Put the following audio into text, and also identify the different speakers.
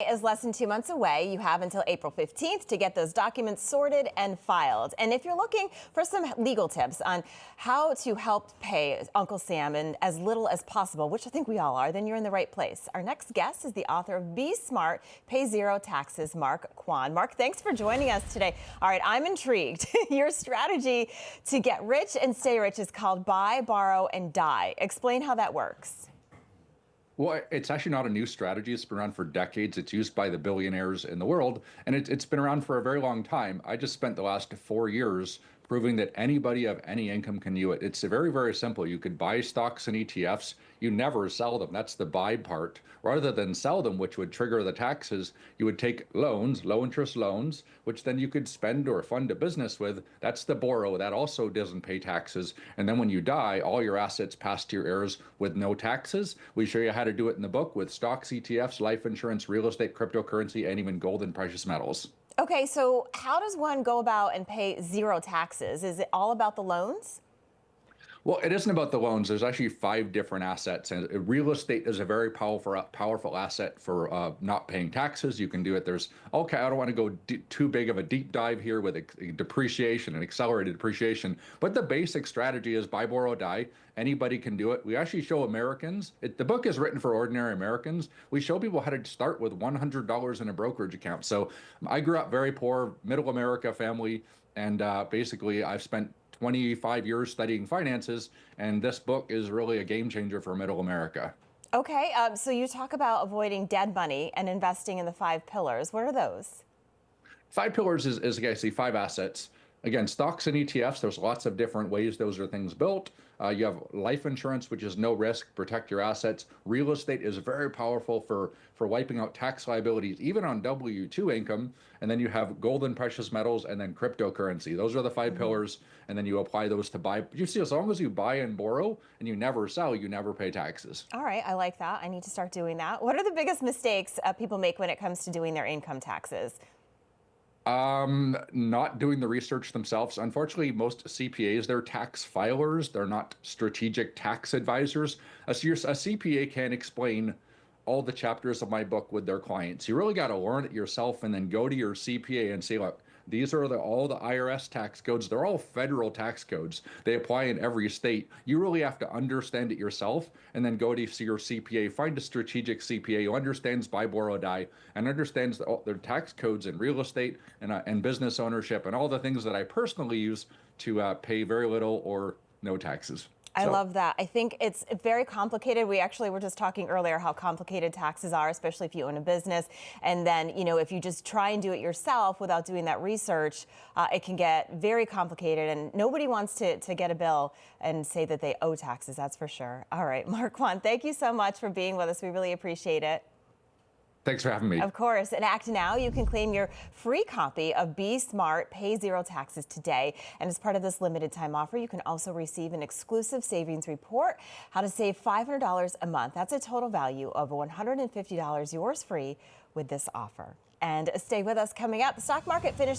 Speaker 1: is less than 2 months away. You have until April 15th to get those documents sorted and filed. And if you're looking for some legal tips on how to help pay Uncle Sam in as little as possible, which I think we all are, then you're in the right place. Our next guest is the author of Be Smart, Pay Zero Taxes, Mark Quann. Mark, thanks for joining us today. All right, I'm intrigued. Your strategy to get rich and stay rich is called Buy, Borrow, and Die. Explain how that works.
Speaker 2: Well, it's actually not a new strategy. It's been around for decades. It's used by the billionaires in the world, and it's been around for a very long time. I just spent the last 4 years proving that anybody of any income can do it. It's very, very simple. You could buy stocks and ETFs. You never sell them. That's the buy part. Rather than sell them, which would trigger the taxes, you would take loans, low interest loans, which then you could spend or fund a business with. That's the borrow. That also doesn't pay taxes. And then when you die, all your assets pass to your heirs with no taxes. We show you how to do it in the book with stocks, ETFs, life insurance, real estate, cryptocurrency, and even gold and precious metals.
Speaker 1: Okay, so how does one go about and pay zero taxes? Is it all about the loans?
Speaker 2: Well, it isn't about the loans. There's actually 5 different assets, and real estate is a very powerful asset for not paying taxes. You can do it. There's okay. I don't want to go too big of a deep dive here with depreciation and accelerated depreciation, but the basic strategy is buy, borrow, die. Anybody can do it. We actually show Americans. The book is written for ordinary Americans. We show people how to start with $100 in a brokerage account. So I grew up very poor, middle America family, and basically I've spent 25 years studying finances, and this book is really a game changer for middle America.
Speaker 1: Okay, so you talk about avoiding dead money and investing in the 5 pillars. What are those?
Speaker 2: 5 pillars is actually 5 assets. Again, stocks and ETFs, there's lots of different ways those are things built. You have life insurance, which is no risk, protect your assets. Real estate is very powerful for wiping out tax liabilities, even on W-2 income. And then you have gold and precious metals and then cryptocurrency. Those are the 5 pillars. And then you apply those to buy. You see, as long as you buy and borrow and you never sell, you never pay taxes.
Speaker 1: All right, I like that. I need to start doing that. What are the biggest mistakes people make when it comes to doing their income taxes?
Speaker 2: Not doing the research themselves. Unfortunately, most CPAs, they're tax filers. They're not strategic tax advisors. A CPA can't explain all the chapters of my book with their clients. You really got to learn it yourself and then go to your CPA and say, look, these are all the IRS tax codes. They're all federal tax codes. They apply in every state. You really have to understand it yourself and then go to see your CPA. Find a strategic CPA who understands buy, borrow, die, and understands their tax codes in real estate and business ownership and all the things that I personally use to pay very little or no taxes.
Speaker 1: I love that. I think it's very complicated. We actually were just talking earlier how complicated taxes are, especially if you own a business. And then, if you just try and do it yourself without doing that research, it can get very complicated. And nobody wants to get a bill and say that they owe taxes, that's for sure. All right, Mark Quann, thank you so much for being with us. We really appreciate it.
Speaker 2: Thanks for having me.
Speaker 1: Of course. And act now. You can claim your free copy of Be Smart, Pay Zero Taxes today. And as part of this limited time offer, you can also receive an exclusive savings report, how to save $500 a month. That's a total value of $150, yours free with this offer. And stay with us. Coming up, the stock market finished